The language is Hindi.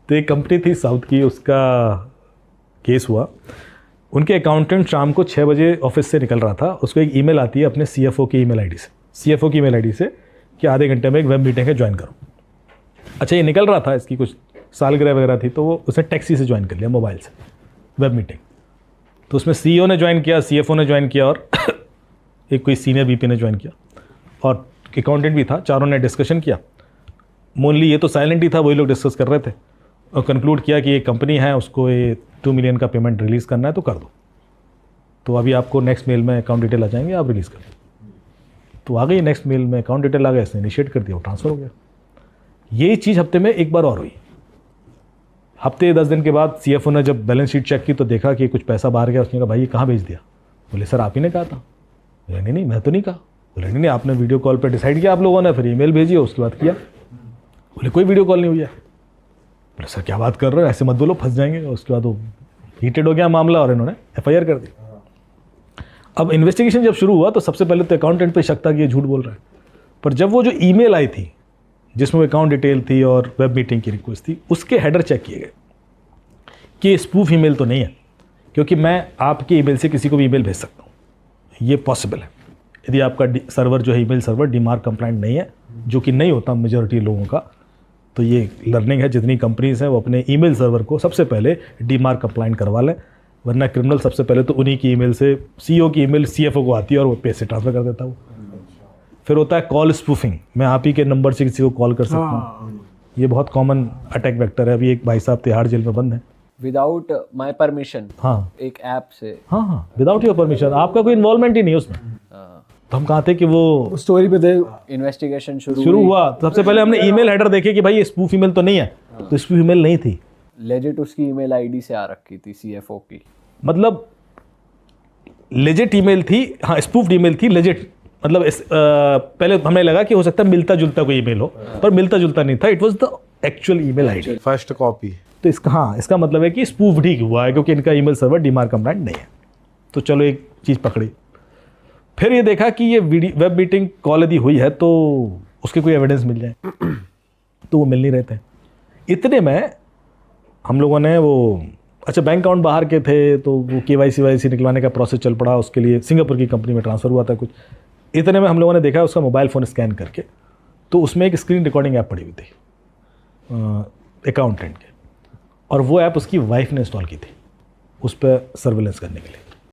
तो एक कंपनी थी साउथ की, उसका केस हुआ। उनके अकाउंटेंट शाम को 6 बजे ऑफिस से निकल रहा था, उसको एक ईमेल आती है अपने CFO की ईमेल आईडी से, CFO की ईमेल आईडी से कि आधे घंटे में एक वेब मीटिंग है, ज्वाइन करो। अच्छा, ये निकल रहा था, इसकी कुछ सालगिरह वगैरह थी, तो वो उसने टैक्सी से ज्वाइन कर लिया, मोबाइल से वेब मीटिंग। तो उसमें CEO ने ज्वाइन किया, CFO ने ज्वाइन किया और एक कोई सीनियर VP ने ज्वाइन किया और अकाउंटेंट भी था। चारों ने डिस्कशन किया। मोनली ये तो साइलेंट ही था, वही लोग डिस्कस कर रहे थे और कंक्लूड किया कि ये कंपनी है, उसको ये 2 मिलियन का पेमेंट रिलीज़ करना है तो कर दो। तो अभी आपको नेक्स्ट मेल में अकाउंट डिटेल आ जाएंगे, आप रिलीज़ कर दो। तो आ गई नेक्स्ट मेल में अकाउंट डिटेल आ गया, इसने इनिशिएट कर दिया, वो ट्रांसफ़र हो गया। ये चीज़ हफ्ते में एक बार और हुई। हफ्ते 10 दिन के बाद CFO ने जब बैलेंस शीट चेक की तो देखा कि कुछ पैसा बाहर गया। उसने कहा भाई ये कहाँ भेज दिया? बोले सर आप ही ने कहा था। बोले नहीं मैं तो नहीं कहा। बोले नहीं आपने वीडियो कॉल पर डिसाइड किया आप लोगों ने, फिर ईमेल भेजी, उसके बाद किया। बोले कोई वीडियो कॉल नहीं हुई है। बोले सर क्या बात कर रहे हो, ऐसे मत बोलो, फंस जाएंगे। उसके बाद वो हीटेड हो गया मामला और इन्होंने FIR कर दी। अब इन्वेस्टिगेशन जब शुरू हुआ तो सबसे पहले तो अकाउंटेंट पे शक था कि ये झूठ बोल रहा है, पर जब वो जो ईमेल आई थी जिसमें अकाउंट डिटेल थी और वेब मीटिंग की रिक्वेस्ट थी, उसके हेडर चेक किए गए कि स्पूफ ईमेल तो नहीं है, क्योंकि मैं आपके ईमेल से किसी को भी ईमेल भेज सकता हूँ, ये पॉसिबल है यदि आपका सर्वर जो है ईमेल सर्वर डीमार्क कंप्लाइंट नहीं है, जो कि नहीं होता मेजॉरिटी लोगों का। तो ये लर्निंग है, जितनी कंपनीज हैं वो अपने ईमेल सर्वर को सबसे पहले डीमार्क कंप्लाइंट करवा लें, वरना क्रिमिनल सबसे पहले तो उन्हीं की ईमेल से CEO की ईमेल CFO को आती है और वो पैसे ट्रांसफ़र कर देता है वो। फिर होता है कॉल स्पूफिंग, मैं आप ही के नंबर से किसी को कॉल कर सकता हूँ। ये बहुत कॉमन अटैक वेक्टर है। अभी एक भाई साहब तिहाड़ जेल में बंद है विदाउट माय परमिशन। हाँ, एक ऐप से। हाँ, विदाउट योर परमिशन, आपका कोई इन्वॉल्वमेंट ही नहीं है उसमें। तो हम कहा थे कि वो स्टोरी पे थे, इन्वेस्टिगेशन शुरू हुआ तो सबसे पहले हमने ईमेल हेडर देखे कि भाई ये स्पूफ ईमेल तो नहीं है, तो स्पूफ ईमेल नहीं थी, लेजिट उसकी ईमेल आईडी से आ रखी थी CFO की, मतलब लेजिट ईमेल थी। हाँ, स्पूफ ईमेल थी, लेजिट मतलब पहले हमें लगा कि हो सकता है मिलता जुलता कोई ईमेल हो, पर मिलता जुलता नहीं था, it was the actual email ID, first copy. तो इसका मतलब है कि स्पूफ ठीक हुआ है, क्योंकि इनका ईमेल सर्वर डीमार्क कंप्लाइंट नहीं है। तो चलो एक चीज़ पकड़ी। फिर ये देखा कि ये वेब मीटिंग कॉल यदि हुई है तो उसके कोई एविडेंस मिल जाए, तो वो मिल नहीं रहे थे। इतने में हम लोगों ने अच्छा बैंक अकाउंट बाहर के थे, तो वो KYC निकलवाने का प्रोसेस चल पड़ा, उसके लिए सिंगापुर की कंपनी में ट्रांसफ़र हुआ था कुछ। इतने में हम लोगों ने देखा उसका मोबाइल फ़ोन स्कैन करके, तो उसमें एक स्क्रीन रिकॉर्डिंग ऐप पड़ी हुई थी अकाउंटेंट के, और वो ऐप उसकी वाइफ ने इंस्टॉल की थी उस पर सर्विलेंस करने के लिए।